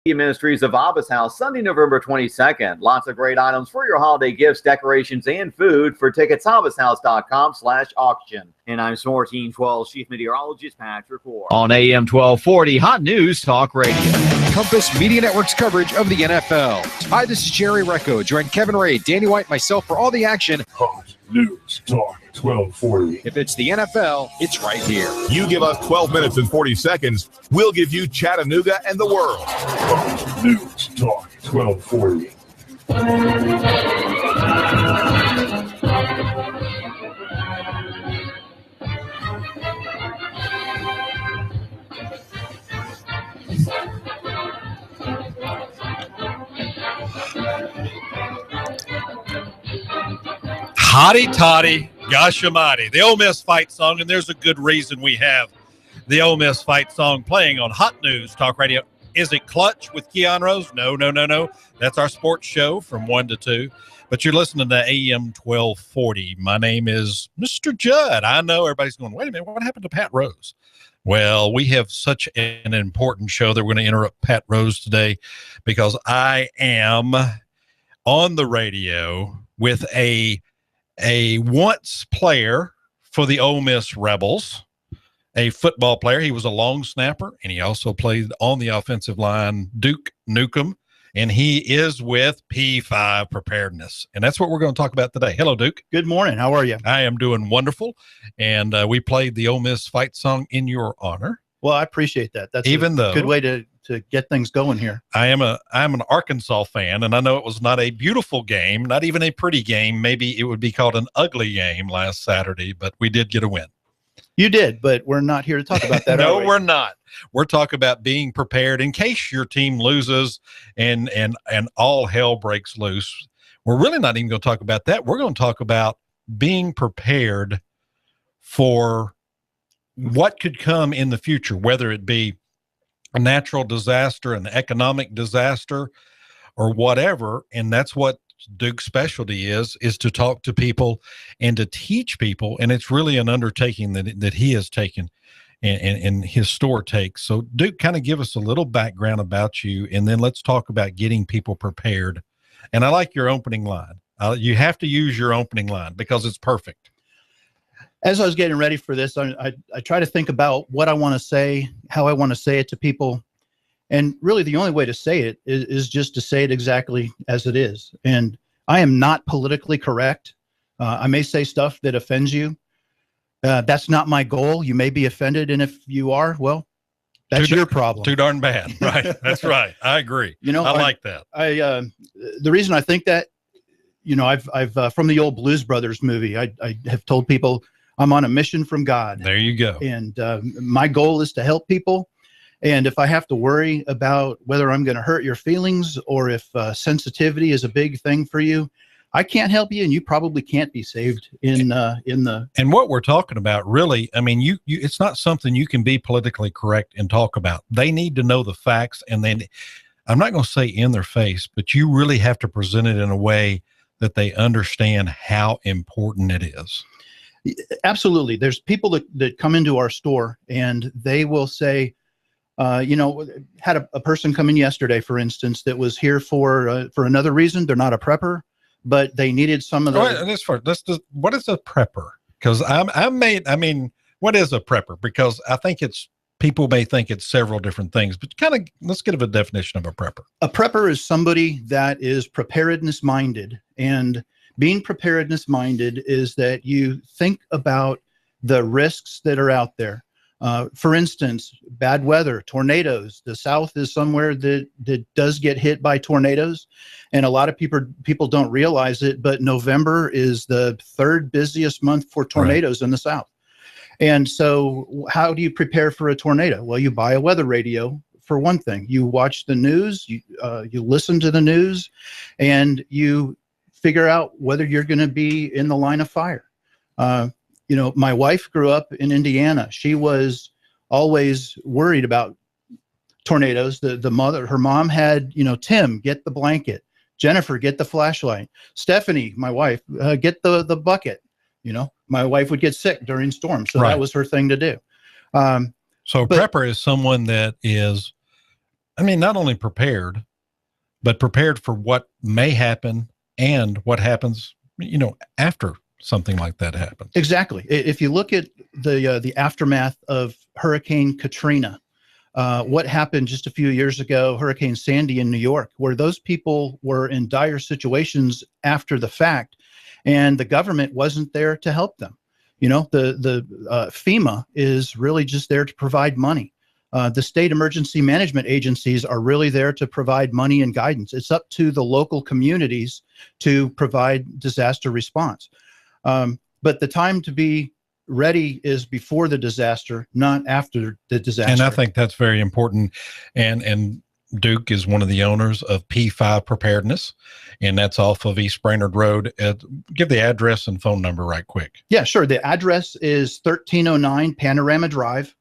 Ministries of Abba's House, Sunday, November 22nd. Lots of great items for your holiday gifts, decorations, and food. For tickets, abbashouse.com/auction. And I'm SMOR Team 12 Chief Meteorologist Patrick Ward. On AM 1240, Hot News Talk Radio. Compass Media Network's coverage of the NFL. Hi, this is Jerry Recco. Join Kevin Ray, Danny White, myself for all the action. Hot News Talk 1240. If it's the NFL, it's right here. You give us 12 minutes and 40 seconds, we'll give you Chattanooga and the world. Hot News Talk 1240. Hotty toddy, gosh almighty, the Ole Miss fight song, and there's a good reason we have the Ole Miss fight song playing on Hot News Talk Radio. Is it Clutch with Keon Rose? No. That's our sports show from 1 to 2. But you're listening to AM 1240. My name is Mr. Judd. I know everybody's going, wait a minute, what happened to Pat Rose? Well, we have such an important show that we're going to interrupt Pat Rose today because I am on the radio with a once player for the Ole Miss Rebels, a football player. He was a long snapper, and he also played on the offensive line, Duke Nukem, and he is with P5 Preparedness. And that's what we're going to talk about today. Hello, Duke. Good morning. How are you? I am doing wonderful, and we played the Ole Miss fight song in your honor. Well, I appreciate that. That's even though good way to get things going here. I'm an Arkansas fan, and I know it was not a beautiful game, not even a pretty game. Maybe it would be called an ugly game last Saturday, but we did get a win. You did, but we're not here to talk about that. No, we're not. We're talking about being prepared in case your team loses and all hell breaks loose. We're really not even going to talk about that. We're going to talk about being prepared for what could come in the future, whether it be a natural disaster, an economic disaster, or whatever. And that's what Duke's specialty is to talk to people and to teach people. And it's really an undertaking that he has taken and his store takes. So Duke, kind of give us a little background about you, and then let's talk about getting people prepared. And I like your opening line. You have to use your opening line because it's perfect. As I was getting ready for this, I try to think about what I want to say, how I want to say it to people. And really the only way to say it is just to say it exactly as it is. And I am not politically correct. I may say stuff that offends you. That's not my goal. You may be offended. And if you are, well, that's your problem. Too darn bad. Right. That's right. I agree. I like that. The reason I think that, I've from the old Blues Brothers movie, I have told people I'm on a mission from God. There you go. And my goal is to help people. And if I have to worry about whether I'm going to hurt your feelings or if sensitivity is a big thing for you, I can't help you, and you probably can't be saved in the. And what we're talking about, really, I mean, you it's not something you can be politically correct and talk about. They need to know the facts, and then I'm not going to say in their face, but you really have to present it in a way that they understand how important it is. Absolutely. There's people that come into our store and they will say, had a person come in yesterday, for instance, that was here for another reason. They're not a prepper, but they needed some of the. What is a prepper? Because what is a prepper? Because I think people may think it's several different things, but let's give a definition of a prepper. A prepper is somebody that is preparedness minded, and being preparedness minded is that you think about the risks that are out there. For instance, bad weather, tornadoes. The South is somewhere that does get hit by tornadoes, and a lot of people don't realize it, but November is the third busiest month for tornadoes in the South. And so how do you prepare for a tornado? Well, you buy a weather radio, for one thing. You watch the news, you listen to the news, and you figure out whether you're going to be in the line of fire. My wife grew up in Indiana. She was always worried about tornadoes. Her mom had, Tim, get the blanket. Jennifer, get the flashlight. Stephanie, my wife, get the bucket. My wife would get sick during storms, so that was her thing to do. So a prepper is someone that is I mean, not only prepared, but prepared for what may happen and what happens, after something like that happens. Exactly. If you look at the aftermath of Hurricane Katrina, what happened just a few years ago, Hurricane Sandy in New York, where those people were in dire situations after the fact, and the government wasn't there to help them. The FEMA is really just there to provide money. The state emergency management agencies are really there to provide money and guidance. It's up to the local communities to provide disaster response. But the time to be ready is before the disaster, not after the disaster. And I think that's very important. And Duke is one of the owners of P5 Preparedness, and that's off of East Brainerd Road. Give the address and phone number right quick. Yeah, sure. The address is 1309 Panorama Drive.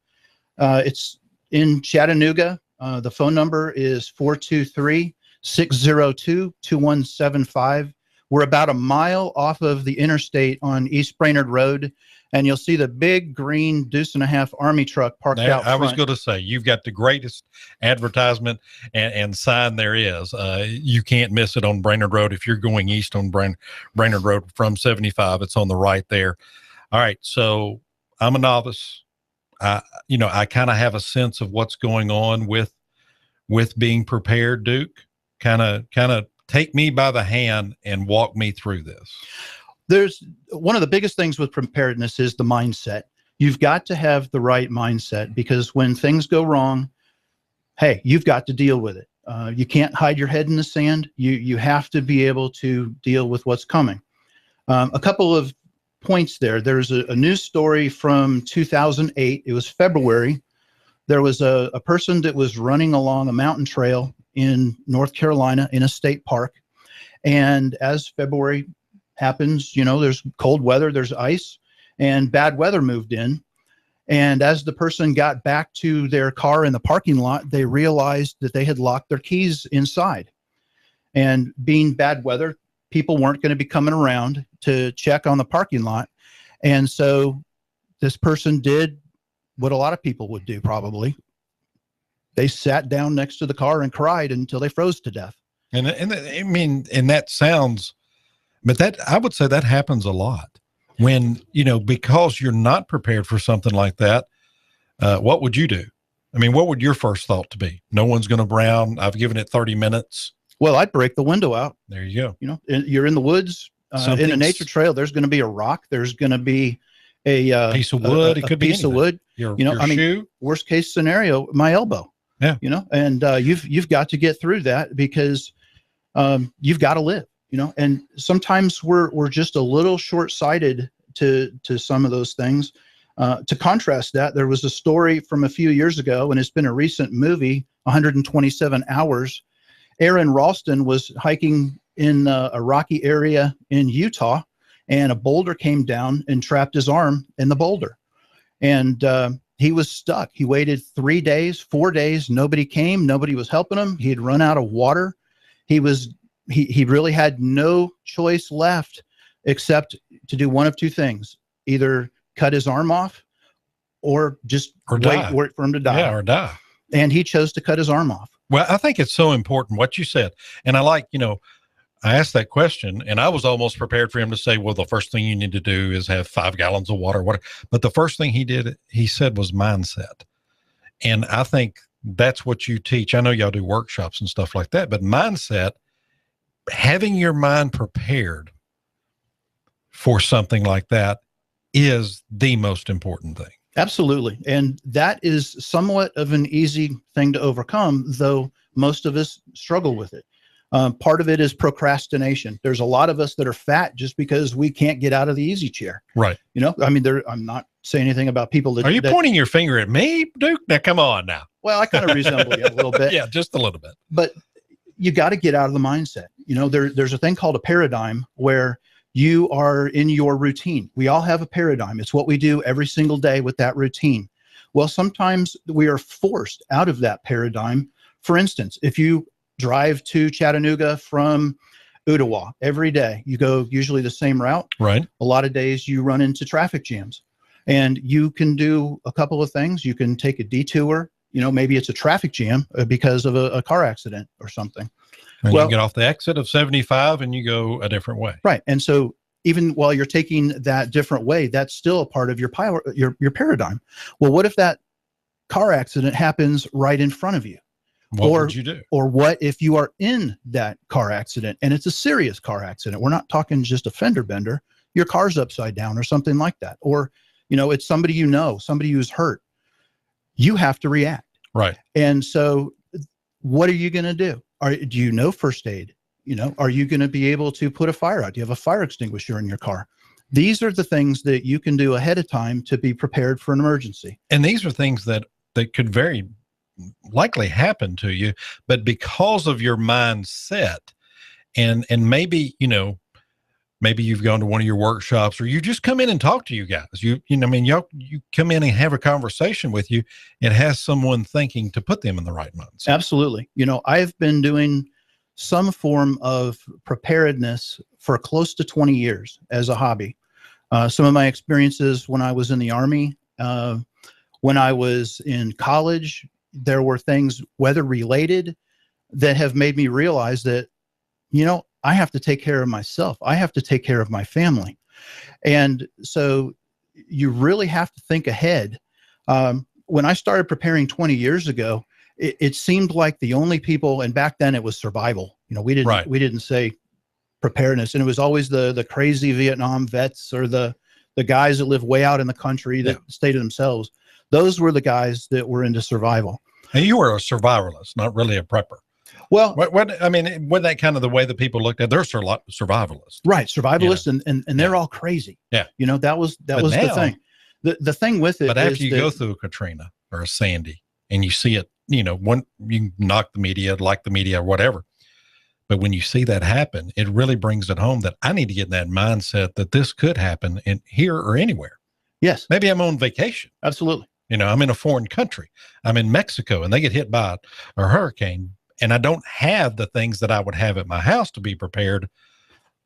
It's in Chattanooga. The phone number is 423-602-2175. We're about a mile off of the interstate on East Brainerd Road, and you'll see the big green deuce and a half Army truck parked out front. I was going to say, you've got the greatest advertisement and sign there is. You can't miss it on Brainerd Road. If you're going east on Brainerd Road from 75, it's on the right there. All right, so I'm a novice. I kind of have a sense of what's going on with being prepared. Duke, kind of take me by the hand and walk me through this. There's one of the biggest things with preparedness is the mindset. You've got to have the right mindset, because when things go wrong, hey, you've got to deal with it. You can't hide your head in the sand. You have to be able to deal with what's coming. A couple of points there. There's a news story from 2008. It was February. There was a person that was running along a mountain trail in North Carolina in a state park. And as February happens, there's cold weather, there's ice, and bad weather moved in. And as the person got back to their car in the parking lot, they realized that they had locked their keys inside. And being bad weather, people weren't going to be coming around to check on the parking lot. And so this person did what a lot of people would do probably. They sat down next to the car and cried until they froze to death. And that sounds, but that, I would say that happens a lot when, because you're not prepared for something like that. What would you do? I mean, what would your first thought to be? No one's going to brown. I've given it 30 minutes. Well, I'd break the window out. There you go. You're in the woods, in a nature trail. There's going to be a rock. There's going to be a piece of wood. It could be piece of wood. Your shoe. Worst case scenario, my elbow. Yeah. And you've got to get through that, because you've got to live. And sometimes we're just a little short-sighted to some of those things. To contrast that, there was a story from a few years ago, and it's been a recent movie, 127 Hours. Aaron Ralston was hiking in a rocky area in Utah, and a boulder came down and trapped his arm in the boulder. And he was stuck. He waited 3 days, 4 days. Nobody came. Nobody was helping him. He had run out of water. He really had no choice left except to do one of two things: either cut his arm off or just wait for him to die. Yeah, or die. And he chose to cut his arm off. Well, I think it's so important what you said. And I like, I asked that question, and I was almost prepared for him to say, well, the first thing you need to do is have 5 gallons of water. But the first thing he said was mindset. And I think that's what you teach. I know y'all do workshops and stuff like that, but mindset, having your mind prepared for something like that, is the most important thing. Absolutely. And that is somewhat of an easy thing to overcome, though most of us struggle with it. Part of it is procrastination. There's a lot of us that are fat just because we can't get out of the easy chair. Right. I'm not saying anything about people that... Are you pointing your finger at me, Duke? Now, come on now. Well, I kind of resemble you a little bit. Yeah, just a little bit. But you got to get out of the mindset. There's a thing called a paradigm where you are in your routine. We all have a paradigm. It's what we do every single day with that routine. Well, sometimes we are forced out of that paradigm. For instance, if you drive to Chattanooga from Ottawa every day, you go usually the same route. Right. A lot of days you run into traffic jams, and you can do a couple of things. You can take a detour maybe it's a traffic jam because of a car accident or something. And you get off the exit of 75 and you go a different way. Right. And so even while you're taking that different way, that's still a part of your paradigm. Well, what if that car accident happens right in front of you? What would you do? Or what if you are in that car accident and it's a serious car accident? We're not talking just a fender bender. Your car's upside down or something like that. Or, it's somebody somebody who's hurt. You have to react. Right. And so what are you going to do? Do you know first aid? Are you going to be able to put a fire out? Do you have a fire extinguisher in your car? These are the things that you can do ahead of time to be prepared for an emergency. And these are things that could very likely happen to you, but because of your mindset and maybe, maybe you've gone to one of your workshops or you just come in and talk to you guys. You come in and have a conversation with you. It has someone thinking to put them in the right mindset. Absolutely. I've been doing some form of preparedness for close to 20 years as a hobby. Some of my experiences when I was in the Army, when I was in college, there were things weather related that have made me realize that, I have to take care of myself. I have to take care of my family. And so you really have to think ahead. When I started preparing 20 years ago, it seemed like the only people, and back then it was survival. We didn't say preparedness, and it was always the crazy Vietnam vets or the guys that live way out in the country that stay to themselves. Those were the guys that were into survival. And you were a survivalist, not really a prepper. Well, wasn't that kind of the way that people looked at? They're survivalists, right? Survivalists, and they're all crazy. Yeah, that was the thing. The thing with it, but after you go through a Katrina or a Sandy, and you see it, you knock the media, like the media, or whatever. But when you see that happen, it really brings it home that I need to get in that mindset that this could happen in here or anywhere. Yes, maybe I'm on vacation. Absolutely. I'm in a foreign country. I'm in Mexico, and they get hit by a hurricane. And I don't have the things that I would have at my house to be prepared.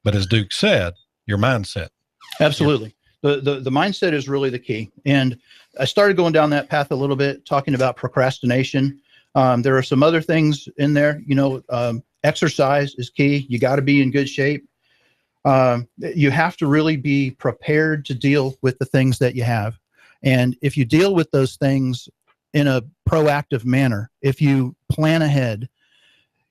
But as Duke said, your mindset. Absolutely. The mindset is really the key. And I started going down that path a little bit, talking about procrastination. There are some other things in there. Exercise is key. You got to be in good shape. You have to really be prepared to deal with the things that you have. And if you deal with those things in a proactive manner, if you plan ahead,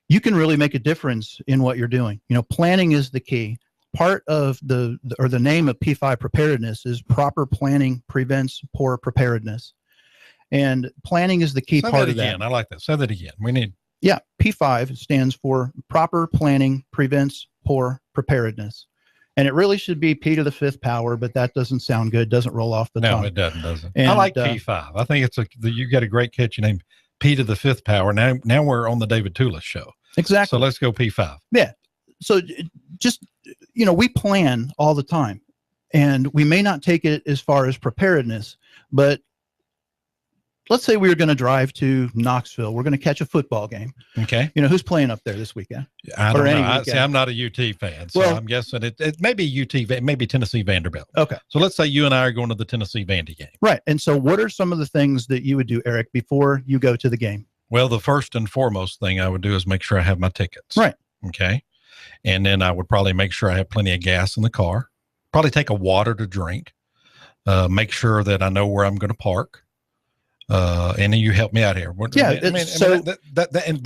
you can really make a difference in what you're doing. Planning is the key. Part of the name of P5 preparedness is proper planning prevents poor preparedness. And planning is the key part of that. I like that. Say that again. P5 stands for proper planning prevents poor preparedness. And it really should be P to the fifth power, but that doesn't sound good. Doesn't roll off the tongue. No, it doesn't. And, I like P5. I think you got a great catchy name, P to the fifth power. Now we're on the David Tulis show. Exactly. So let's go P5. Yeah. So just, we plan all the time, and we may not take it as far as preparedness, but let's say we were going to drive to Knoxville. We're going to catch a football game. Okay. Who's playing up there this weekend? I don't know. I'm not a UT fan, so I'm guessing it may be UT, maybe Tennessee Vanderbilt. Okay. So let's say you and I are going to the Tennessee Vandy game. Right. And so what are some of the things that you would do, Eric, before you go to the game? Well, the first and foremost thing I would do is make sure I have my tickets. Right. Okay. And then I would probably make sure I have plenty of gas in the car, probably take a water to drink, make sure that I know where I'm going to park. And then you help me out here. But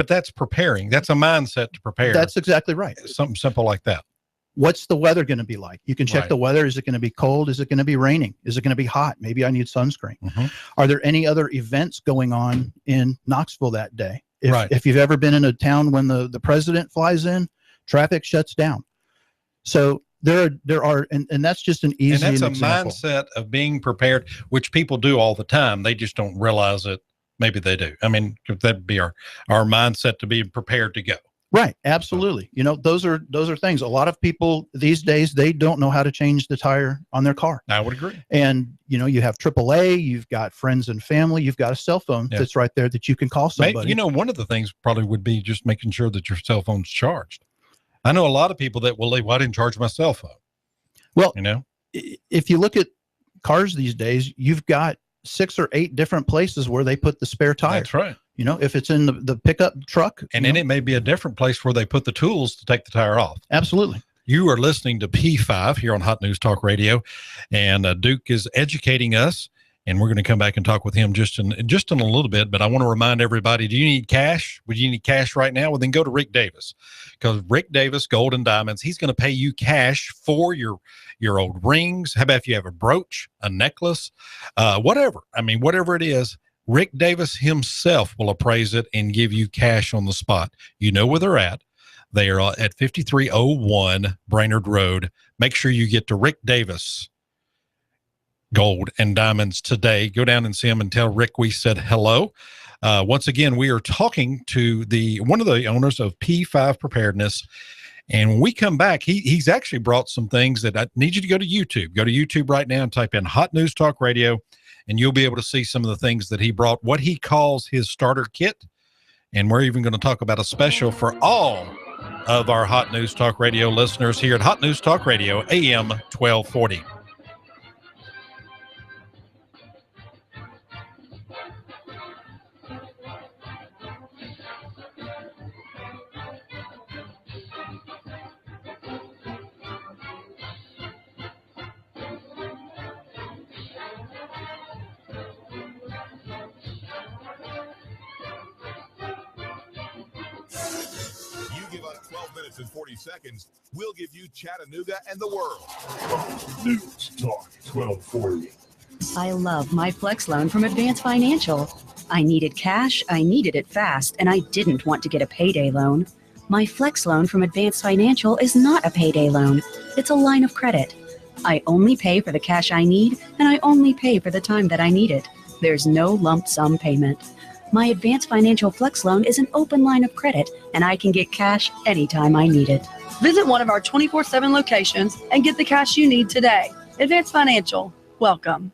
that's preparing. That's a mindset to prepare. That's exactly right. Something simple like that. What's the weather going to be like? You can check the weather. Is it going to be cold? Is it going to be raining? Is it going to be hot? Maybe I need sunscreen. Mm-hmm. Are there any other events going on in Knoxville that day? If you've ever been in a town when the president flies in, traffic shuts down. So there are, and that's just an easy example. And that's a mindset of being prepared, which people do all the time. They just don't realize it. Maybe they do. I mean, that'd be our mindset to be prepared to go. Right. Absolutely. Those are things. A lot of people these days, they don't know how to change the tire on their car. I would agree. And, you have AAA, you've got friends and family, you've got a cell phone that's right there that you can call somebody. Maybe, one of the things probably would be just making sure that your cell phone's charged. I know a lot of people that will leave, I didn't charge my cell phone. Well, if you look at cars these days, you've got 6 or 8 different places where they put the spare tire. That's right. You know, if it's in the pickup truck. And then it may be a different place where they put the tools to take the tire off. Absolutely. You are listening to P5 here on Hot News Talk Radio, and Duke is educating us, and we're going to come back and talk with him just in a little bit. But I want to remind everybody, do you need cash? Would you need cash right now? Well, then go to Rick Davis, because Rick Davis Gold and Diamonds, he's going to pay you cash for your old rings. How about if you have a brooch, a necklace, whatever? I mean, whatever it is, Rick Davis himself will appraise it and give you cash on the spot. You know where they're at. They are at 5301 Brainerd Road. Make sure you get to Rick Davis Gold and Diamonds today. Go down and see him and tell Rick we said hello. Once again, we are talking to one of the owners of P5 Preparedness. And when we come back, he's actually brought some things that I need you to go to YouTube. Go to YouTube right now and type in Hot News Talk Radio, and you'll be able to see some of the things that he brought, what he calls his starter kit. And we're even going to talk about a special for all of our Hot News Talk Radio listeners here at Hot News Talk Radio, AM 1240. In 40 seconds, we'll give you Chattanooga and the world. News Talk 1240. I love my Flex loan from Advance Financial. I needed cash, I needed it fast, and I didn't want to get a payday loan. My Flex loan from Advance Financial is not a payday loan. It's a line of credit. I only pay for the cash I need, and I only pay for the time that I need it. There's no lump sum payment. My Advance Financial Flex loan is an open line of credit, and I can get cash anytime I need it. Visit one of our 24/7 locations and get the cash you need today. Advance Financial, welcome.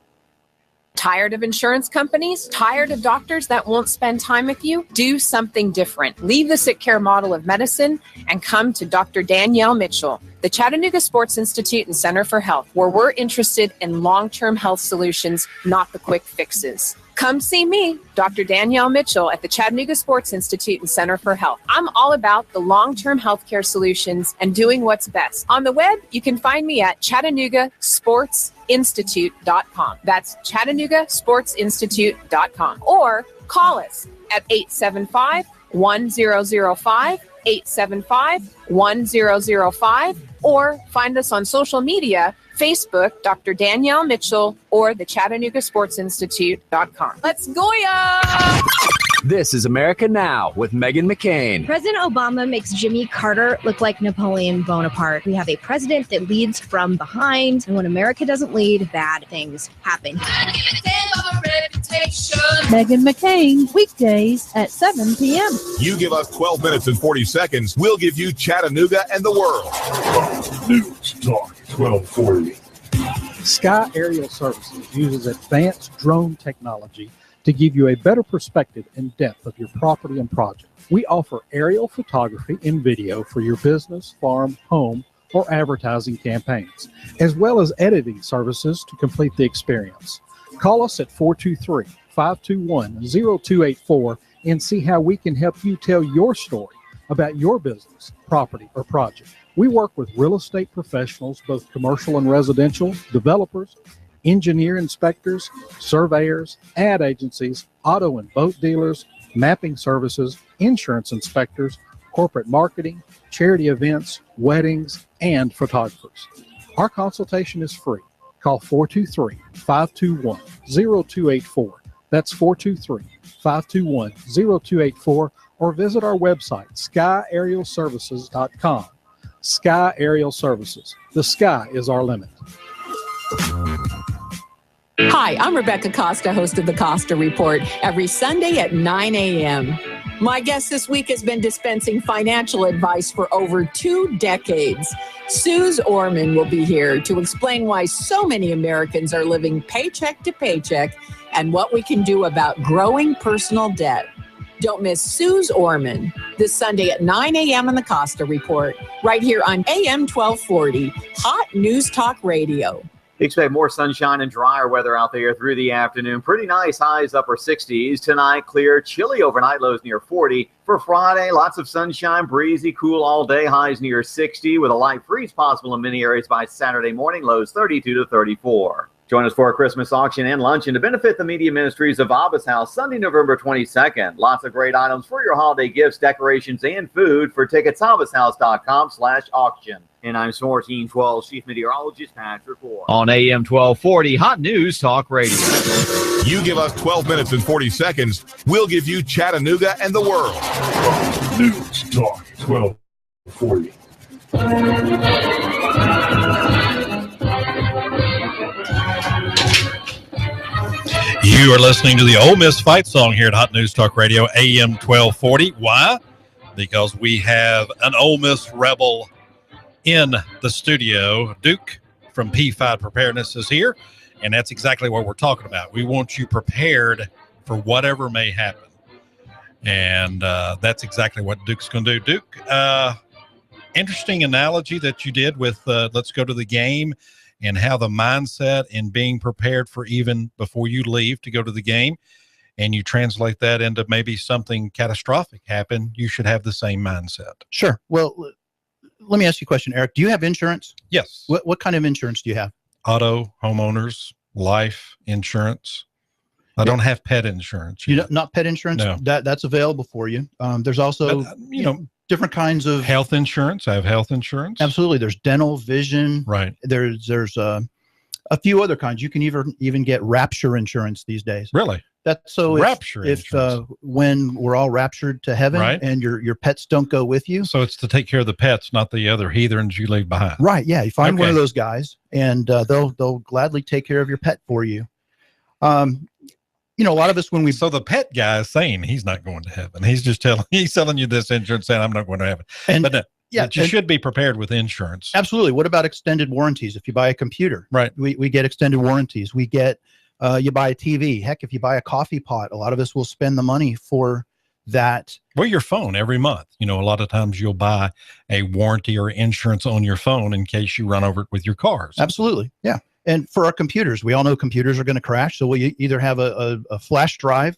Tired of insurance companies? Tired of doctors that won't spend time with you? Do something different. Leave the sick care model of medicine and come to Dr. Danielle Mitchell, the Chattanooga Sports Institute and Center for Health, where we're interested in long-term health solutions, not the quick fixes. Come see me, Dr. Danielle Mitchell, at the Chattanooga Sports Institute and Center for Health. I'm all about the long-term healthcare solutions and doing what's best. On the web, you can find me at ChattanoogaSportsInstitute.com. That's ChattanoogaSportsInstitute.com. Or call us at 875-1005, 875-1005, or find us on social media, Facebook, Dr. Danielle Mitchell, or the ChattanoogaSportsInstitute.com. Let's go, ya! This is America Now with Meghan McCain. President Obama makes Jimmy Carter look like Napoleon Bonaparte. We have a president that leads from behind, and when America doesn't lead, bad things happen. Meghan McCain, weekdays at 7 p.m. You give us 12 minutes and 40 seconds, we'll give you Chattanooga and the world. News Talk 1240. Sky Aerial Services uses advanced drone technology to give you a better perspective and depth of your property and project. We offer aerial photography and video for your business, farm, home, or advertising campaigns, as well as editing services to complete the experience. Call us at 423-521-0284 and see how we can help you tell your story about your business, property, or project. We work with real estate professionals, both commercial and residential, developers, engineer inspectors, surveyors, ad agencies, auto and boat dealers, mapping services, insurance inspectors, corporate marketing, charity events, weddings, and photographers. Our consultation is free. Call 423-521-0284. That's 423-521-0284, or visit our website, skyaerialservices.com. Sky Aerial Services. The sky is our limit. Hi, I'm Rebecca Costa, host of the Costa Report, every Sunday at 9 a.m. My guest this week has been dispensing financial advice for over 2 decades. Suze Orman will be here to explain why so many Americans are living paycheck to paycheck and what we can do about growing personal debt. Don't miss Suze Orman this Sunday at 9 a.m. on the Costa Report, right here on AM 1240, Hot News Talk Radio. Expect more sunshine and drier weather out there through the afternoon. Pretty nice highs, upper 60s. Tonight, clear, chilly overnight, lows near 40. For Friday, lots of sunshine, breezy, cool all day, highs near 60, with a light freeze possible in many areas by Saturday morning, lows 32 to 34. Join us for a Christmas auction and luncheon to benefit the media ministries of Abba's House Sunday, November 22nd. Lots of great items for your holiday gifts, decorations, and food. For tickets, abbashouse.com/auction. And I'm Sports 1412 Chief Meteorologist Patrick Ford. On AM 1240, Hot News Talk Radio. You give us 12 minutes and 40 seconds, we'll give you Chattanooga and the world. News Talk 1240. You are listening to the Ole Miss fight song here at Hot News Talk Radio, AM 1240. Why? Because we have an Ole Miss rebel in the studio. Duke from P5 Preparedness is here, and that's exactly what we're talking about. We want you prepared for whatever may happen, and that's exactly what Duke's going to do. Duke, interesting analogy that you did with let's go to the game and how the mindset in being prepared for even before you leave to go to the game, and you translate that into maybe something catastrophic happen, you should have the same mindset. Sure. Well, let me ask you a question, Eric. Do you have insurance? Yes. What kind of insurance do you have? Auto, homeowners, life insurance. I don't have pet insurance. You know, not pet insurance? No. That's available for you. There's also, different kinds of health insurance. I have health insurance. Absolutely. There's dental, vision. Right. There's a few other kinds. You can even get rapture insurance these days. Really? That's so rapture if when we're all raptured to heaven, right, and your pets don't go with you. So it's to take care of the pets, not the other heathens you leave behind. Right. Yeah. You find one of those guys, and they'll gladly take care of your pet for you. A lot of us so the pet guy is saying he's not going to heaven. He's just selling you this insurance saying I'm not going to heaven. But you should be prepared with insurance. Absolutely. What about extended warranties? If you buy a computer, right, we get extended warranties. We get you buy a TV. Heck, if you buy a coffee pot, a lot of us will spend the money for that. Well, your phone every month. A lot of times you'll buy a warranty or insurance on your phone in case you run over it with your cars. Absolutely. Yeah. And for our computers, we all know computers are going to crash. So we either have a flash drive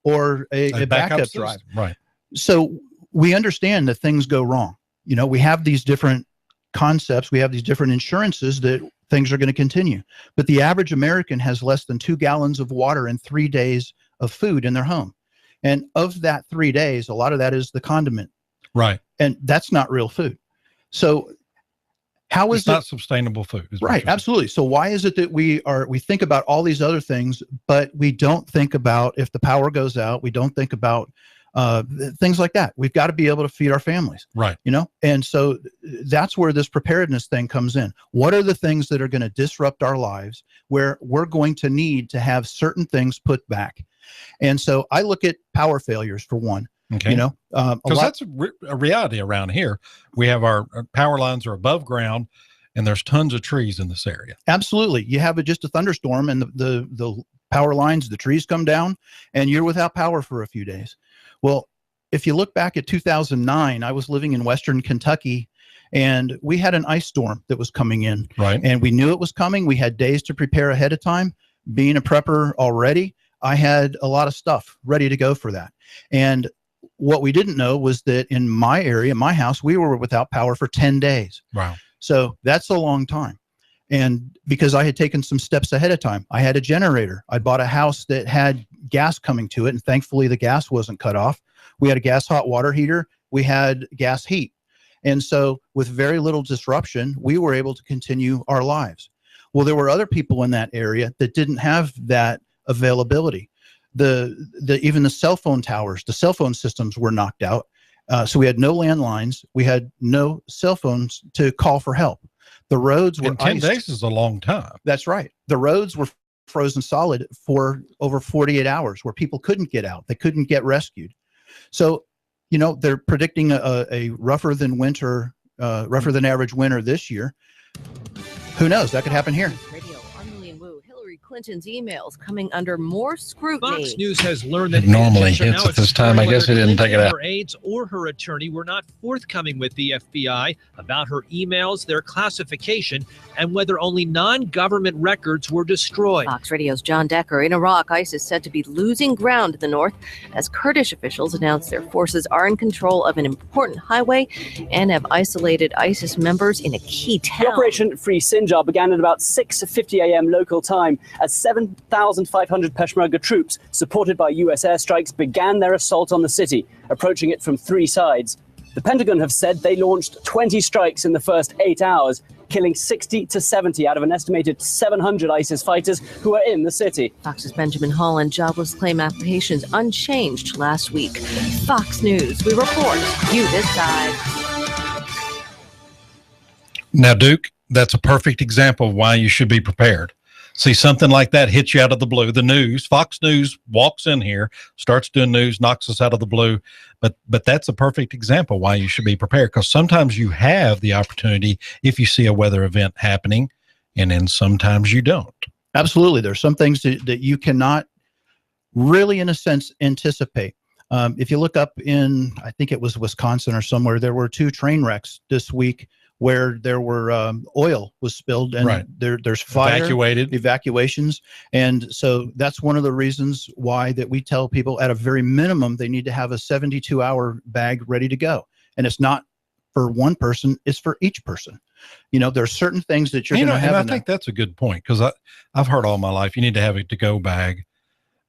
or a backup drive. Right. So we understand that things go wrong. We have these different concepts. We have these different insurances that things are going to continue. But the average American has less than 2 gallons of water and 3 days of food in their home. And of that 3 days, a lot of that is the condiment. Right. And that's not real food. So how is it's not sustainable food? Right. Absolutely. So why is it that we think about all these other things, but we don't think about if the power goes out, we don't think about things like that. We've got to be able to feed our families. Right. And so that's where this preparedness thing comes in. What are the things that are going to disrupt our lives where we're going to need to have certain things put back? And so I look at power failures for one. Okay. Because that's a reality around here. We have our power lines are above ground, and there's tons of trees in this area. Absolutely. You have just a thunderstorm, and the power lines, the trees come down, and you're without power for a few days. Well, if you look back at 2009, I was living in Western Kentucky, and we had an ice storm that was coming in. Right. And we knew it was coming. We had days to prepare ahead of time. Being a prepper already, I had a lot of stuff ready to go for that. And what we didn't know was that in my area, my house, we were without power for 10 days. Wow. So that's a long time. And because I had taken some steps ahead of time, I had a generator. I bought a house that had gas coming to it, and thankfully the gas wasn't cut off. We had a gas hot water heater. We had gas heat. And so with very little disruption, we were able to continue our lives. Well, there were other people in that area that didn't have that availability. Even the cell phone towers, the cell phone systems were knocked out. So we had no landlines. We had no cell phones to call for help. The roads were 10 iced. days is a long time. That's right. The roads were frozen solid for over 48 hours where people couldn't get out. They couldn't get rescued. So, they're predicting a rougher than average winter this year. Who knows? That could happen here. Clinton's emails coming under more scrutiny. Fox News has learned that It normally agents are hits now at this time. I exploring guess they whether didn't take it Clinton, out. her aides or her attorney were not forthcoming with the FBI about her emails, their classification, and whether only non-government records were destroyed. Fox Radio's John Decker. In Iraq, ISIS is said to be losing ground in the north as Kurdish officials announced their forces are in control of an important highway and have isolated ISIS members in a key town. The Operation Free Sinjar began at about 6:50 a.m. local time as 7,500 Peshmerga troops, supported by U.S. airstrikes, began their assault on the city, approaching it from three sides. The Pentagon have said they launched 20 strikes in the first 8 hours, killing 60 to 70 out of an estimated 700 ISIS fighters who are in the city. Fox's Benjamin Holland, jobless claim applications unchanged last week. Fox News, we report, you decide. Now, Duke, that's a perfect example of why you should be prepared. See, something like that hits you out of the blue. The news, Fox News walks in here, starts doing news, knocks us out of the blue. But that's a perfect example why you should be prepared, because sometimes you have the opportunity if you see a weather event happening, and then sometimes you don't. Absolutely. There's some things that you cannot really, in a sense, anticipate. If you look up in, I think it was Wisconsin or somewhere, there were 2 train wrecks this week where there were oil was spilled and there's fire, evacuations. And so that's one of the reasons why that we tell people at a very minimum, they need to have a 72-hour bag ready to go. And it's not for one person, it's for each person. You know, there's certain things that you're going to have. And I think that's a good point, because I've heard all my life, you need to have a to-go bag.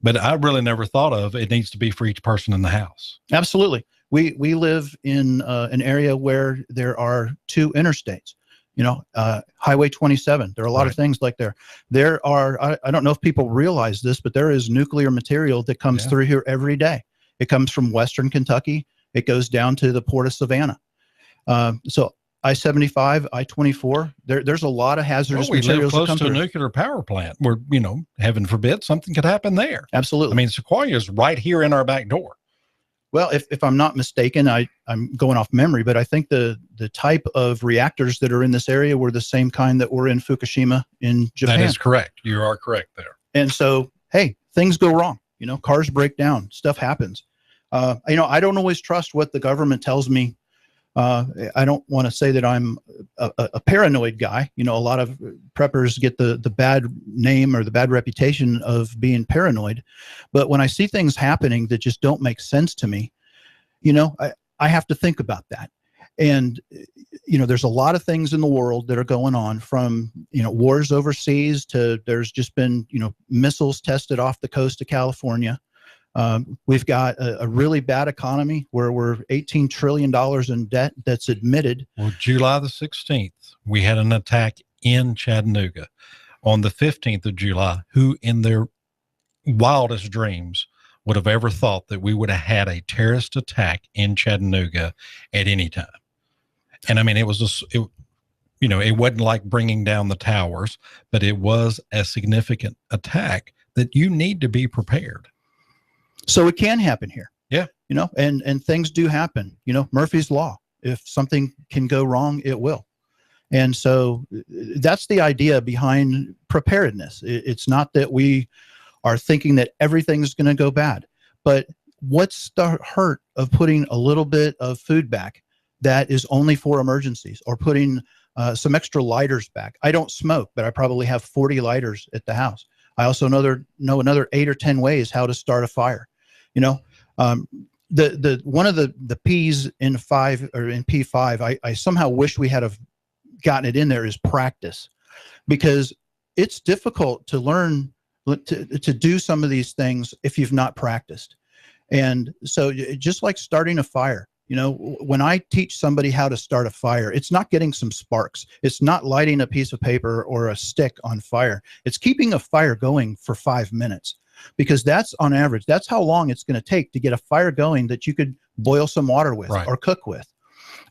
But I really never thought of it needs to be for each person in the house. Absolutely. We live in an area where there are 2 interstates, you know, Highway 27. There are a lot of things like there are, I don't know if people realize this, but there is nuclear material that comes through here every day. It comes from Western Kentucky. It goes down to the Port of Savannah. So I-75, I-24, there's a lot of hazardous materials. We live close to a nuclear power plant where, you know, heaven forbid, something could happen there. Absolutely. I mean, Sequoia is right here in our back door. Well, if I'm not mistaken, I'm going off memory, but I think the type of reactors that are in this area were the same kind that were in Fukushima in Japan. That is correct. You are correct there. And so, hey, things go wrong. You know, cars break down, stuff happens. You know, I don't always trust what the government tells me. I don't want to say that I'm a paranoid guy. You know, a lot of preppers get the bad name or the bad reputation of being paranoid. But when I see things happening that just don't make sense to me, you know, I have to think about that. And, you know, there's a lot of things in the world that are going on, from, you know, wars overseas to there's just been, you know, missiles tested off the coast of California. We've got a really bad economy where we're $18 trillion in debt that's admitted. Well, July the 16th, we had an attack in Chattanooga. On the 15th of July, who in their wildest dreams would have ever thought that we would have had a terrorist attack in Chattanooga at any time? And I mean, it was just, you know, it wasn't like bringing down the towers, but it was a significant attack that you need to be prepared. So it can happen here. Yeah. You know, and things do happen. You know, Murphy's Law. If something can go wrong, it will. And so that's the idea behind preparedness. It's not that we are thinking that everything's going to go bad, but what's the hurt of putting a little bit of food back that is only for emergencies, or putting some extra lighters back? I don't smoke, but I probably have 40 lighters at the house. I also know another 8 or 10 ways how to start a fire. You know, the one of the P's in P5, I somehow wish we had gotten it in there, is practice, because it's difficult to learn to do some of these things if you've not practiced. And so just like starting a fire, you know, when I teach somebody how to start a fire, it's not getting some sparks. It's not lighting a piece of paper or a stick on fire. It's keeping a fire going for 5 minutes. Because that's on average, that's how long it's going to take to get a fire going that you could boil some water with or cook with.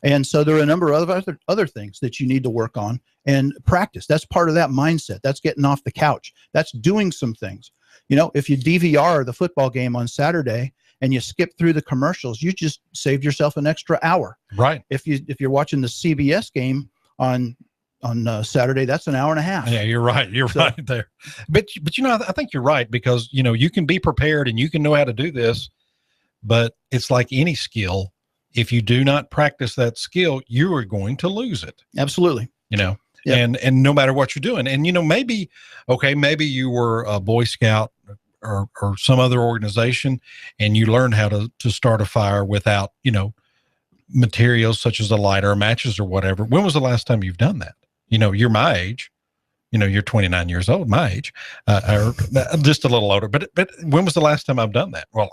And so there are a number of other things that you need to work on and practice. That's part of that mindset. That's getting off the couch. That's doing some things. You know, if you DVR the football game on Saturday and you skip through the commercials, you just saved yourself an extra hour. Right. If you're watching the CBS game on Saturday, that's an hour and a half. Yeah, you're right. You're right there. But I think you're right, because, you can be prepared and you can know how to do this, but it's like any skill. If you do not practice that skill, you are going to lose it. Absolutely. Yep. And no matter what you're doing. And, maybe you were a Boy Scout or some other organization, and you learned how to start a fire without, materials such as a lighter or matches or whatever. When was the last time you've done that? You're my age, you're 29 years old, my age, or just a little older, but when was the last time I've done that? Well,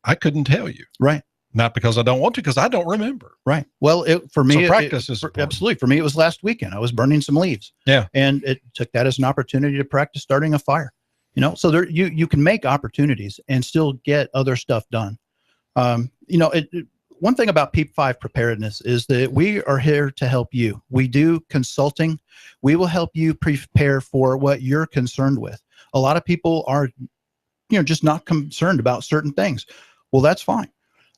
I couldn't tell you. Right. Not because I don't want to, because I don't remember. Right. Well, for me, practice is absolutely. For me, it was last weekend. I was burning some leaves. Yeah. And it took that as an opportunity to practice starting a fire, so there, you can make opportunities and still get other stuff done. One thing about PEEP 5 preparedness is that we are here to help you. We do consulting. We will help you prepare for what you're concerned with. A lot of people are, just not concerned about certain things. Well, that's fine.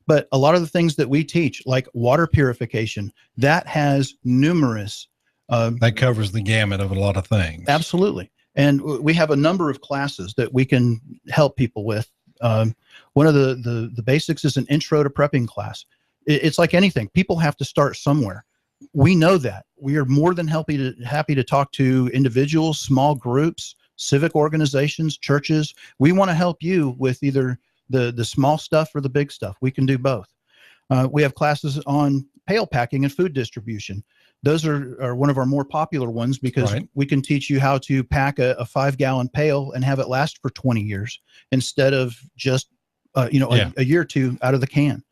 But a lot of the things that we teach, like water purification, that has numerous. That covers the gamut of a lot of things. Absolutely. And we have a number of classes that we can help people with. One of the basics is an intro to prepping class. It's like anything. People have to start somewhere. We know that. We are more than happy to talk to individuals, small groups, civic organizations, churches. We want to help you with either the small stuff or the big stuff. We can do both. We have classes on pail packing and food distribution. Those are one of our more popular ones, because we can teach you how to pack a 5-gallon pail and have it last for 20 years instead of just a year or two out of the can.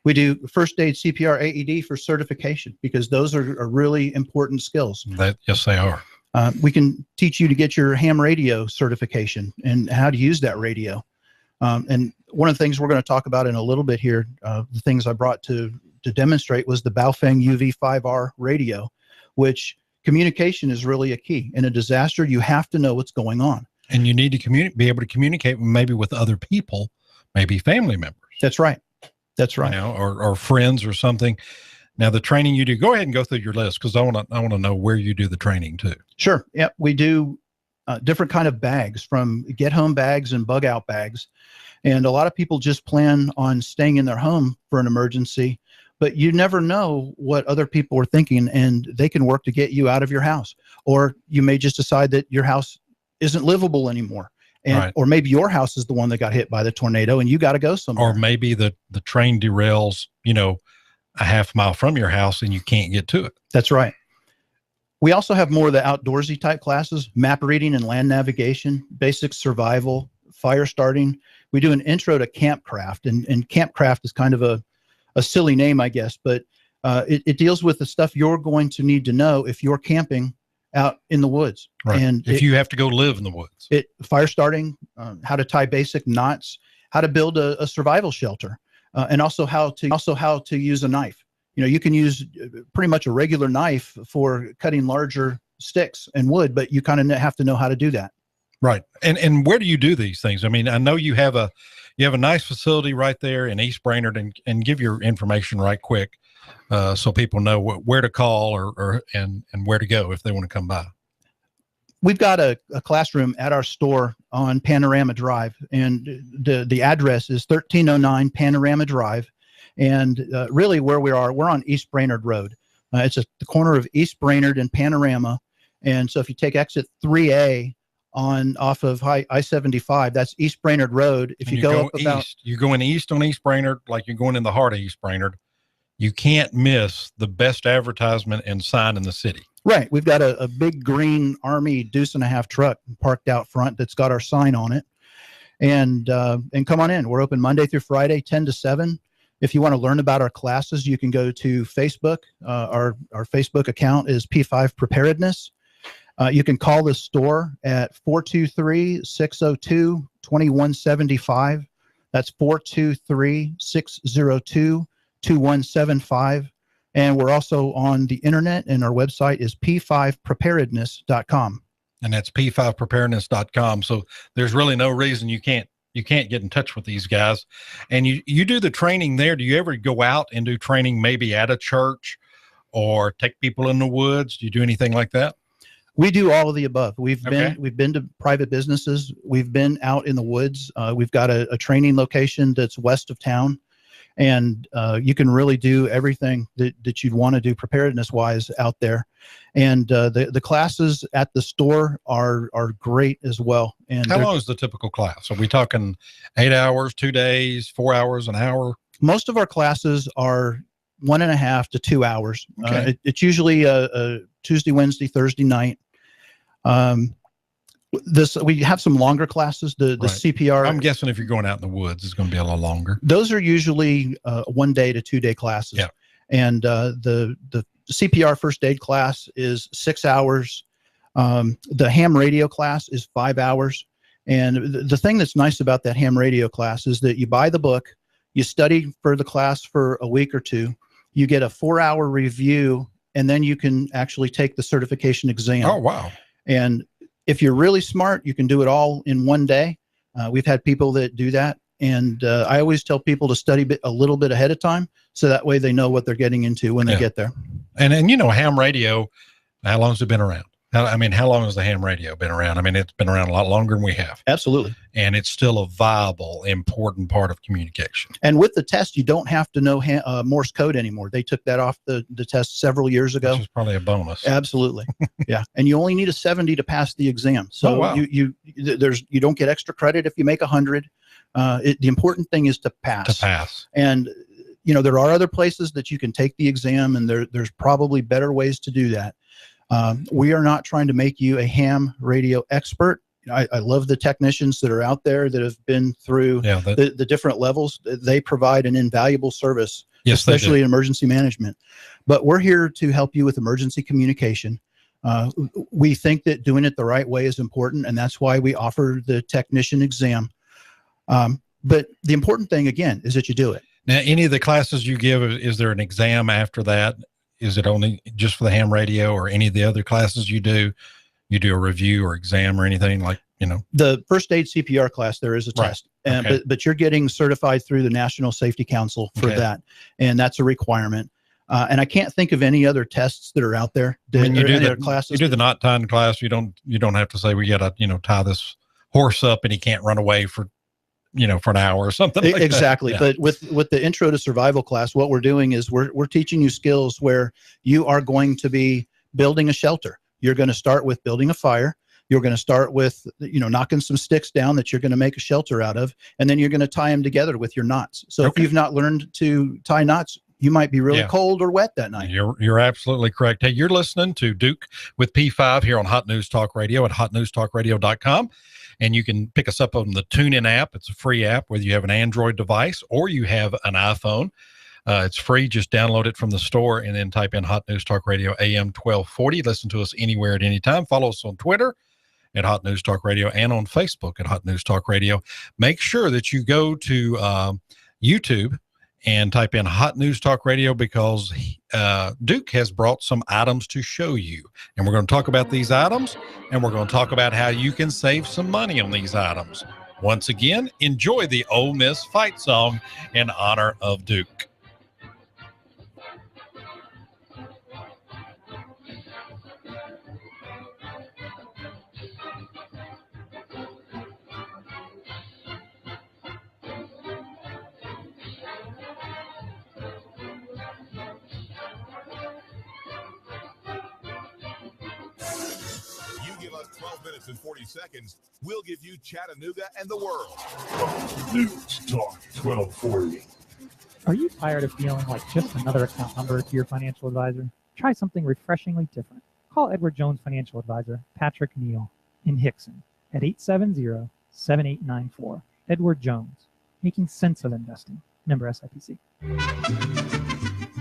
We do first aid, CPR, AED for certification, because those are really important skills. Yes, they are. We can teach you to get your ham radio certification and how to use that radio. And one of the things we're going to talk about in a little bit here, the things I brought to demonstrate, was the Baofeng UV5R radio, which communication is really a key. In a disaster, you have to know what's going on. And you need to be able to communicate maybe with other people, maybe family members. That's right. That's right. Or friends or something. Now, the training you do, go ahead and go through your list, because I want to know where you do the training too. Sure. Yeah, we do different kind of bags, from get home bags and bug out bags. And a lot of people just plan on staying in their home for an emergency, but you never know what other people are thinking, and they can work to get you out of your house. Or you may just decide that your house isn't livable anymore. Or maybe your house is the one that got hit by the tornado and you got to go somewhere. Or maybe the train derails, a half mile from your house and you can't get to it. That's right. We also have more of the outdoorsy type classes: map reading and land navigation, basic survival, fire starting. We do an intro to campcraft, and campcraft is kind of a silly name, I guess, but it deals with the stuff you're going to need to know if you're camping out in the woods. Right. And if you have to go live in the woods. Fire starting, how to tie basic knots, how to build a survival shelter, and also how to use a knife. You can use pretty much a regular knife for cutting larger sticks and wood, but you kind of have to know how to do that. Right. And where do you do these things? I mean, I know you have a nice facility right there in East Brainerd, and give your information right quick, so people know where to call or where to go if they want to come by. We've got a classroom at our store on Panorama Drive, and the address is 1309 Panorama Drive. And really where we are, we're on East Brainerd Road. It's at the corner of East Brainerd and Panorama. And so if you take exit 3A off of I-75, that's East Brainerd Road. If you go up east, you're going east on East Brainerd, like you're going in the heart of East Brainerd. You can't miss the best advertisement and sign in the city. Right. We've got a big green Army deuce-and-a-half truck parked out front that's got our sign on it. And come on in. We're open Monday through Friday, 10 to 7. If you want to learn about our classes, you can go to Facebook. Our Facebook account is P5 Preparedness. You can call the store at 423-602-2175. That's 423-602-2175. And we're also on the internet, and our website is p5preparedness.com. And that's p5preparedness.com. So there's really no reason you can't get in touch with these guys. And you do the training there. Do you ever go out and do training maybe at a church or take people in the woods? Do you do anything like that? We do all of the above. We've been to private businesses. We've been out in the woods. We've got a training location that's west of town, and you can really do everything that you'd want to do preparedness wise out there. And the classes at the store are great as well. And how long is the typical class? Are we talking 8 hours, 2 days, 4 hours, an hour? Most of our classes are 1.5 to 2 hours. Okay. It's usually a Tuesday, Wednesday, Thursday night. We have some longer classes. The Right. CPR. I'm guessing if you're going out in the woods, it's going to be a little longer. Those are usually 1 day to 2 day classes. Yeah. And the CPR first aid class is 6 hours. The ham radio class is 5 hours. And the thing that's nice about that ham radio class is that you buy the book, you study for the class for a week or two, you get a 4-hour review, and then you can actually take the certification exam. Oh, wow. And if you're really smart, you can do it all in 1 day. We've had people that do that. And I always tell people to study a little bit ahead of time, so that way they know what they're getting into when they get there. And you know, ham radio, how long has it been around? How long has the ham radio been around? I mean, it's been around a lot longer than we have. Absolutely. And it's still a viable, important part of communication. And with the test, you don't have to know Morse code anymore. They took that off the test several years ago. Which is probably a bonus. Absolutely. Yeah. And you only need a 70 to pass the exam. So wow. you don't get extra credit if you make 100. The important thing is to pass. And you know, there are other places that you can take the exam, and there's probably better ways to do that. We are not trying to make you a ham radio expert. I love the technicians that are out there that have been through the different levels. They provide an invaluable service, especially in emergency management. But we're here to help you with emergency communication. We think that doing it the right way is important, and that's why we offer the technician exam. But the important thing, again, is that you do it. Now, any of the classes you give, is there an exam after that? Is it only just for the ham radio, or any of the other classes you do a review or exam or anything, like, you know? The first aid CPR class, there is a test, but you're getting certified through the National Safety Council for that. And that's a requirement. And I can't think of any other tests that are out there. When you do the classes, you do the knot tying class, you don't have to say, we got to, tie this horse up and he can't run away for an hour or something like exactly. that. Yeah. But with the intro to survival class, what we're doing is we're teaching you skills where you are going to be building a shelter. You're going to start with building a fire. You're going to start with, knocking some sticks down that you're going to make a shelter out of, and then you're going to tie them together with your knots. So if you've not learned to tie knots, you might be really cold or wet that night. You're absolutely correct. Hey, you're listening to Duke with P5 here on Hot News Talk Radio at hotnewstalkradio.com. And you can pick us up on the TuneIn app. It's a free app, whether you have an Android device or you have an iPhone. It's free. Just download it from the store and then type in Hot News Talk Radio AM 1240. Listen to us anywhere at any time. Follow us on Twitter at Hot News Talk Radio and on Facebook at Hot News Talk Radio. Make sure that you go to YouTube and type in Hot News Talk Radio, because Duke has brought some items to show you. And we're going to talk about these items, and we're going to talk about how you can save some money on these items. Once again, enjoy the Ole Miss fight song in honor of Duke. Give us 12 minutes and 40 seconds. We'll give you Chattanooga and the world. News Talk 1240. Are you tired of feeling like just another account number to your financial advisor? Try something refreshingly different. Call Edward Jones Financial Advisor Patrick Neal in Hickson at 870-7894. Edward Jones, making sense of investing. Member SIPC.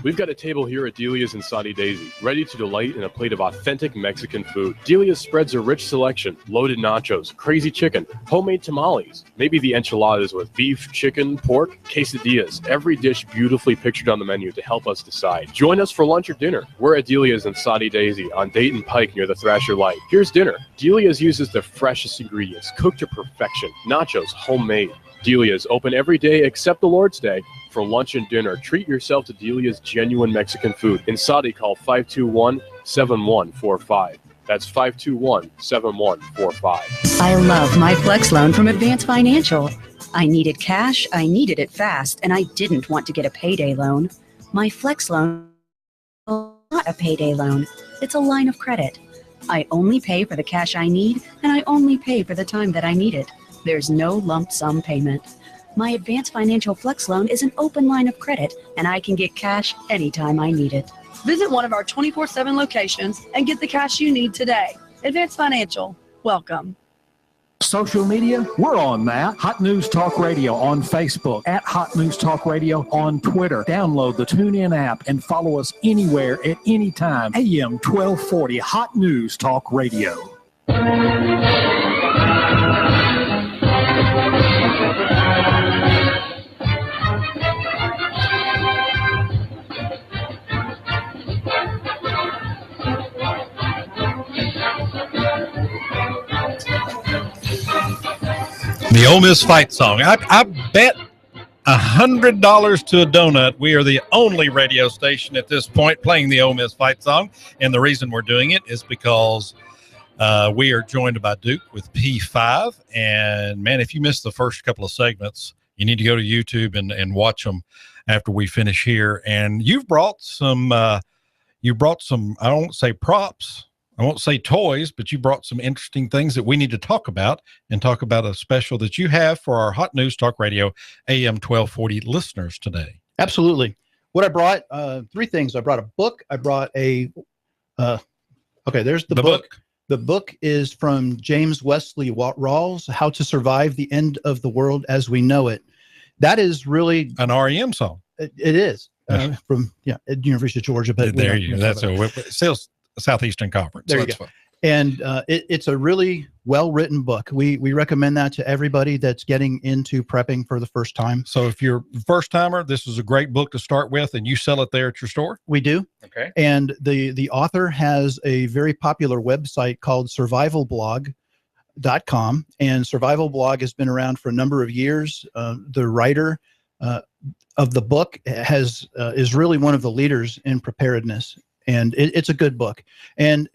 We've got a table here at Delia's in Saudi Daisy, ready to delight in a plate of authentic Mexican food. Delia's spreads a rich selection: loaded nachos, crazy chicken, homemade tamales, maybe the enchiladas with beef, chicken, pork, quesadillas. Every dish beautifully pictured on the menu to help us decide. Join us for lunch or dinner. We're at Delia's in Saudi Daisy on Dayton Pike near the Thrasher Light. Here's dinner. Delia's uses the freshest ingredients, cooked to perfection. Nachos, homemade. Delia's open every day except the Lord's Day. For lunch and dinner, treat yourself to Delia's genuine Mexican food. In Saudi, call 521-7145. That's 521-7145. I love my Flex loan from Advance Financial. I needed cash, I needed it fast, and I didn't want to get a payday loan. My Flex loan is not a payday loan. It's a line of credit. I only pay for the cash I need, and I only pay for the time that I need it. There's no lump sum payment. My Advance Financial Flex loan is an open line of credit, and I can get cash anytime I need it. Visit one of our 24/7 locations and get the cash you need today. Advance Financial, welcome. Social media, we're on that. Hot News Talk Radio on Facebook, at Hot News Talk Radio on Twitter. Download the TuneIn app and follow us anywhere at any time. AM 1240, Hot News Talk Radio. The Ole Miss fight song. I bet $100 to a donut we are the only radio station at this point playing the Ole Miss fight song. And the reason we're doing it is because we are joined by Duke with P5. And, man, if you missed the first couple of segments, you need to go to YouTube and watch them after we finish here. And you've brought some, I won't say props, I won't say toys, but you brought some interesting things that we need to talk about and talk about a special that you have for our Hot News Talk Radio AM 1240 listeners today. Absolutely. What I brought, three things. I brought a book. I brought there's the book. The book is from James Wesley Rawls, How to Survive the End of the World as We Know It. That is really an REM song. It is from at University of Georgia. But there you go. That's a Southeastern Conference. There you go. And it's a really well-written book. We recommend that to everybody that's getting into prepping for the first time. So if you're a first timer, this is a great book to start with, and you sell it there at your store? We do. Okay. And the author has a very popular website called survivalblog.com, and Survival Blog has been around for a number of years. The writer of the book is really one of the leaders in preparedness. And it's a good book. And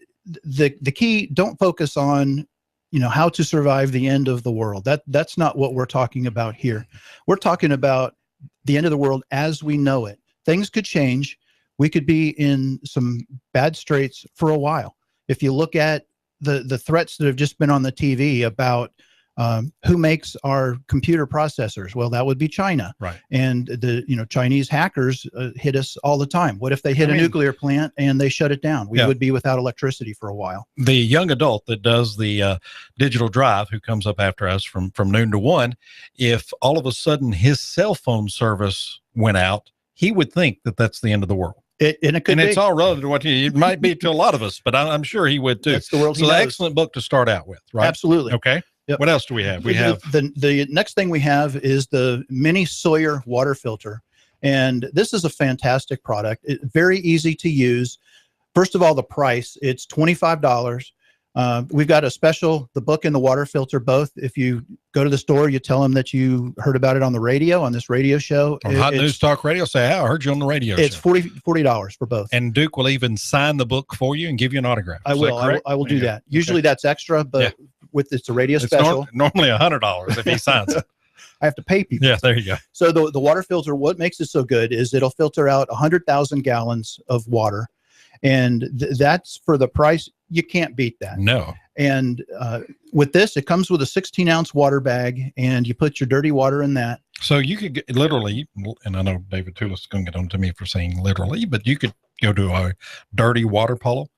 the key, don't focus on, how to survive the end of the world. That's not what we're talking about here. We're talking about the end of the world as we know it. Things could change. We could be in some bad straits for a while. If you look at the threats that have just been on the TV about who makes our computer processors? Well, that would be China. Right. And the Chinese hackers hit us all the time. What if they hit a nuclear plant and they shut it down? We would be without electricity for a while. The young adult that does the digital drive, who comes up after us from noon to 1, if all of a sudden his cell phone service went out, he would think that that's the end of the world. It's all relative to what it might be to a lot of us, but I'm sure he would too. That's the world. So, an excellent book to start out with, right? Absolutely. Okay. Yep. What else do we have? We have the next thing we have is the Mini Sawyer water filter. And this is a fantastic product. It's very easy to use. First of all, the price, it's $25. We've got a special, the book and the water filter, both. If you go to the store, you tell them that you heard about it on the radio, on this radio show. On Hot News Talk Radio, say, I heard you on the radio show. It's $40 for both. And Duke will even sign the book for you and give you an autograph. I will do that. Usually that's extra, but with it's a radio special. Normally $100 if he signs it. I have to pay people. Yeah, there you go. So the water filter, what makes it so good is it'll filter out 100,000 gallons of water. And that's for the price. You can't beat that. No. And with this, it comes with a 16-ounce water bag, and you put your dirty water in that. So you could get, literally, and I know David Tulis is going to get on to me for saying literally, but you could go to a dirty water puddle,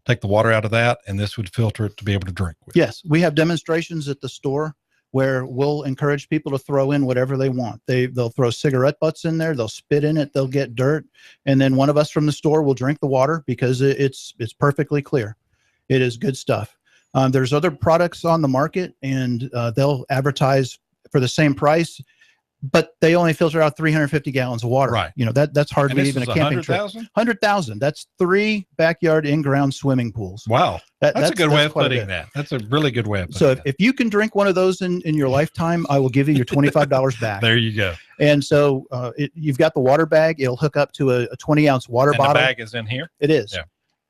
take the water out of that, and this would filter it to be able to drink with. Yes. We have demonstrations at the store where we'll encourage people to throw in whatever they want. They'll throw cigarette butts in there, they'll spit in it, they'll get dirt, and then one of us from the store will drink the water because it's perfectly clear. It is good stuff. There's other products on the market, and they'll advertise for the same price. but they only filter out 350 gallons of water. Right. You know, that's hardly And this even a is camping trip. 100,000. That's 3 backyard in-ground swimming pools. Wow. That's a good way of quite a putting bit. that. That's a really good way of putting So that. if you can drink one of those in your lifetime, I will give you your $25 back. There you go. And so you've got the water bag. It'll hook up to a 20-ounce water And bottle. the bag is in here? It is. Yeah.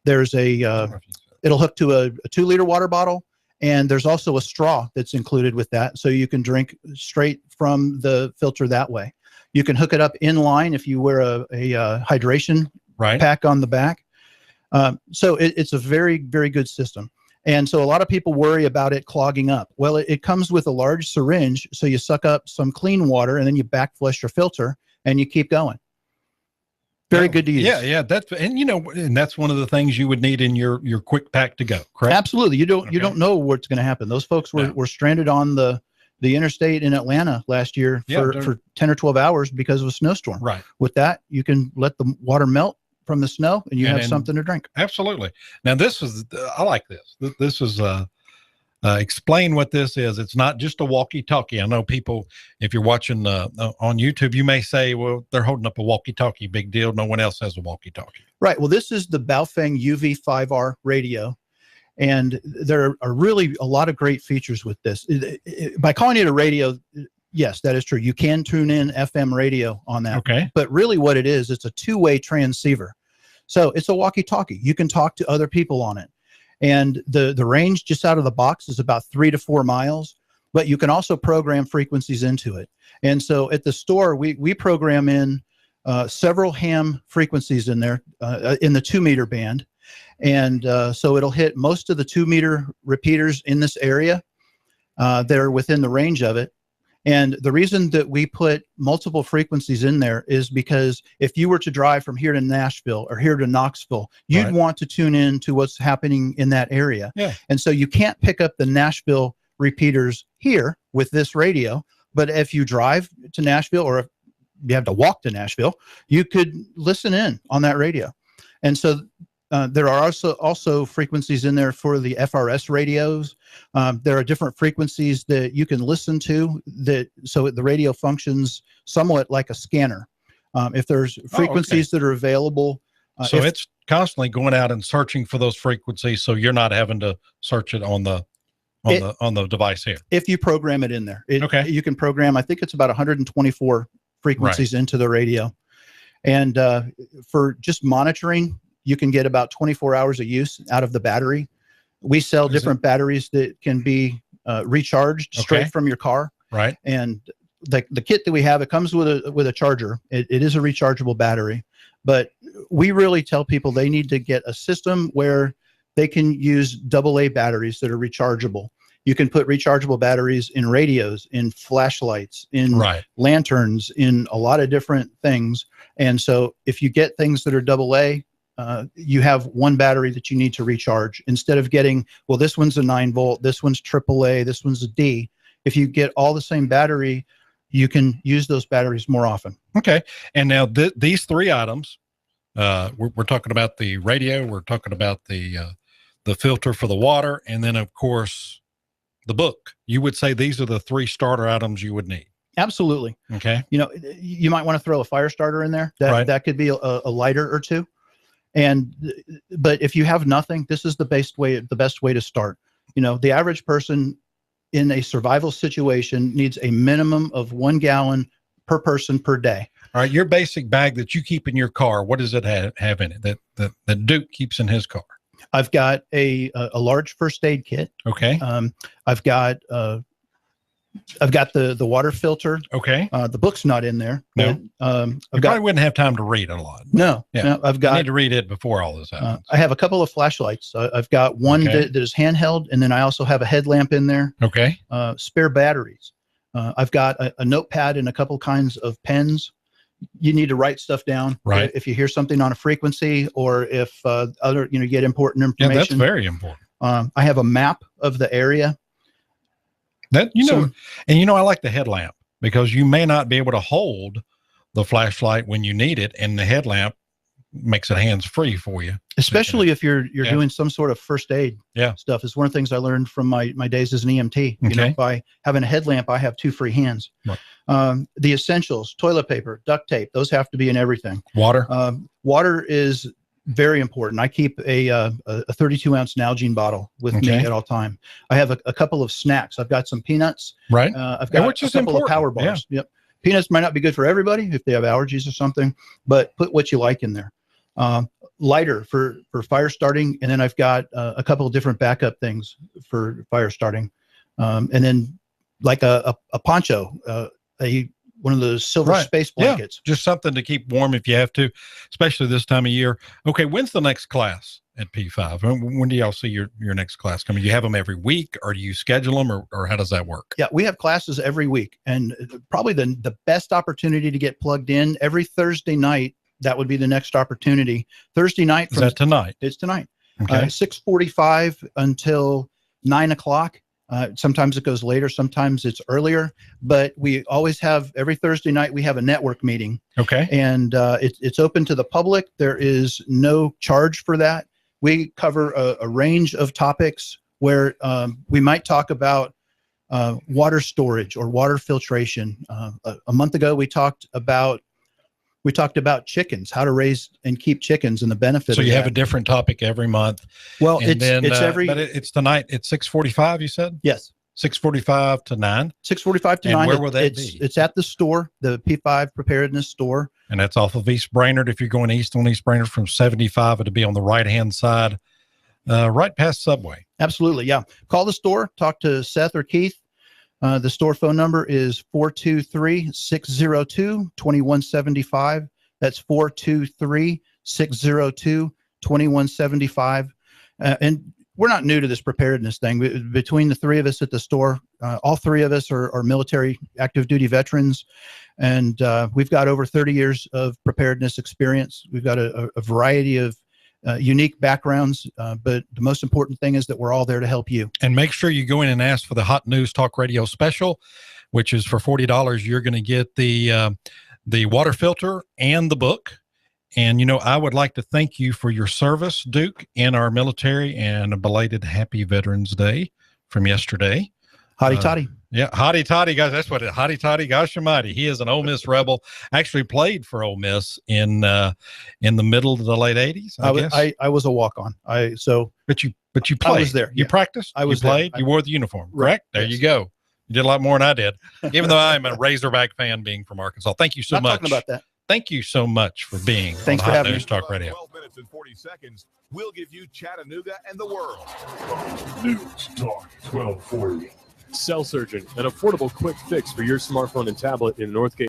There's it'll hook to a 2-liter water bottle. And there's also a straw that's included with that. So you can drink straight from the filter that way. You can hook it up in line if you wear a hydration pack on the back. So it's a very, very good system. And so a lot of people worry about it clogging up. Well, it comes with a large syringe. So you suck up some clean water and then you back flush your filter and you keep going. Very good to use. Yeah. And that's one of the things you would need in your quick pack to go, correct? Absolutely. You don't know what's going to happen. Those folks were stranded on the interstate in Atlanta last year for 10 or 12 hours because of a snowstorm. Right. With that, you can let the water melt from the snow and you have something to drink. Absolutely. Now I like this. This is explain what this is. It's not just a walkie-talkie. I know people, if you're watching on YouTube, you may say, well, they're holding up a walkie-talkie, big deal. No one else has a walkie-talkie. Right. Well, this is the Baofeng UV5R radio. And there are really a lot of great features with this. By calling it a radio, yes, that is true. You can tune in FM radio on that. Okay. But really what it is, it's a two-way transceiver. So it's a walkie-talkie. You can talk to other people on it. And the range just out of the box is about 3 to 4 miles, but you can also program frequencies into it. And so at the store, we program in several ham frequencies in there in the 2-meter band. And so it'll hit most of the 2-meter repeaters in this area. They're within the range of it. And the reason that we put multiple frequencies in there is because if you were to drive from here to Nashville or here to Knoxville, you'd want to tune in to what's happening in that area. Yeah. And so you can't pick up the Nashville repeaters here with this radio. But if you drive to Nashville or if you have to walk to Nashville, you could listen in on that radio. And so there are also frequencies in there for the FRS radios. There are different frequencies that you can listen to so the radio functions somewhat like a scanner. If there's frequencies that are available. So it's constantly going out and searching for those frequencies. So you're not having to search it on the device here. If you program it in there, you can program, I think it's about 124 frequencies into the radio. And for just monitoring, you can get about 24 hours of use out of the battery. We sell different batteries that can be recharged straight from your car. Right. And the kit that we have, it comes with a charger. It is a rechargeable battery, but we really tell people they need to get a system where they can use AA batteries that are rechargeable. You can put rechargeable batteries in radios, in flashlights, in lanterns, in a lot of different things. And so if you get things that are AA, you have one battery that you need to recharge instead of getting, well, this one's a 9-volt, this one's AAA, this one's a D. If you get all the same battery, you can use those batteries more often. Okay. And now these 3 items, we're talking about the radio, we're talking about the filter for the water, and then of course the book. You would say these are the 3 starter items you would need. Absolutely. Okay. You know, you might want to throw a fire starter in there. That could be a lighter or 2. But if you have nothing, this is the best way to start. You know, the average person in a survival situation needs a minimum of 1 gallon per person per day. All right. Your basic bag that you keep in your car, what does it have in it that Duke keeps in his car? I've got a large first aid kit. Okay. I've got the water filter. Okay. The book's not in there. No. But, you probably wouldn't have time to read a lot. No. Yeah. No, I've got. You need to read it before all this happens. I have a couple of flashlights. I've got one that is handheld, and then I also have a headlamp in there. Okay. Spare batteries. I've got a notepad and a couple kinds of pens. You need to write stuff down. Right. If you hear something on a frequency, or if you get important information. Yeah, that's very important. I have a map of the area. I like the headlamp because you may not be able to hold the flashlight when you need it, and the headlamp makes it hands-free for you. Especially if you're doing some sort of first aid stuff. It's one of the things I learned from my days as an EMT. You know, by having a headlamp, I have 2 free hands. Right. The essentials, toilet paper, duct tape, those have to be in everything. Water. Water is very important. I keep a 32-ounce Nalgene bottle with me at all time. I have a couple of snacks. I've got some peanuts. Right. I've got a couple of power bars. Yep. Peanuts might not be good for everybody if they have allergies or something, but put what you like in there. Lighter for fire starting, and then I've got a couple of different backup things for fire starting, and then like a poncho, one of those silver space blankets. Just something to keep warm if you have to, especially this time of year. Okay, when's the next class at P5? When do y'all see your next class coming? Do you have them every week, or do you schedule them, or how does that work? Yeah, we have classes every week, and probably the best opportunity to get plugged in every Thursday night. That would be the next opportunity. Thursday night. Is that tonight? It's tonight. Okay. 6:45 until 9 o'clock. Sometimes it goes later. Sometimes it's earlier. But we always have, every Thursday night, we have a network meeting. Okay. And it's open to the public. There is no charge for that. We cover a range of topics where we might talk about water storage or water filtration. A month ago, we talked about chickens, how to raise and keep chickens, and the benefit. So of you that. have a different topic every month. Well, and it's tonight at 6:45. You said? Yes. 6:45 to 9. 6:45 to 9. And where will that be? It's at the store, the P5 Preparedness Store, and that's off of East Brainerd. If you're going east on East Brainerd from 75, it'll be on the right-hand side, right past Subway. Absolutely, yeah. Call the store, talk to Seth or Keith. The store phone number is 423-602-2175. That's 423-602-2175. And we're not new to this preparedness thing. Between the 3 of us at the store, all 3 of us are military active duty veterans, and we've got over 30 years of preparedness experience. We've got a variety of unique backgrounds, but the most important thing is that we're all there to help you. And make sure you go in and ask for the Hot News Talk Radio special, which is for $40. You're going to get the water filter and the book. And, you know, I would like to thank you for your service, Duke, in our military, and a belated Happy Veterans Day from yesterday. Hotty toddy. Yeah, hotty toddy, guys. That's what it is. Hotty toddy, gosh almighty. He is an Ole Miss rebel. Actually played for Ole Miss in the middle of the late 80s, I guess. I was a walk-on. But you played. I was there. You practiced? I was you played? there. You wore the uniform, correct? There you go. You did a lot more than I did, even though I'm a Razorback fan being from Arkansas. Thank you so much. Talking about that. Thank you so much for being Thanks on for Hot having News me. Talk Radio. 12 minutes and 40 seconds. We'll give you Chattanooga and the world. News Talk 1240. Cell Surgeon, an affordable quick fix for your smartphone and tablet in Northgate.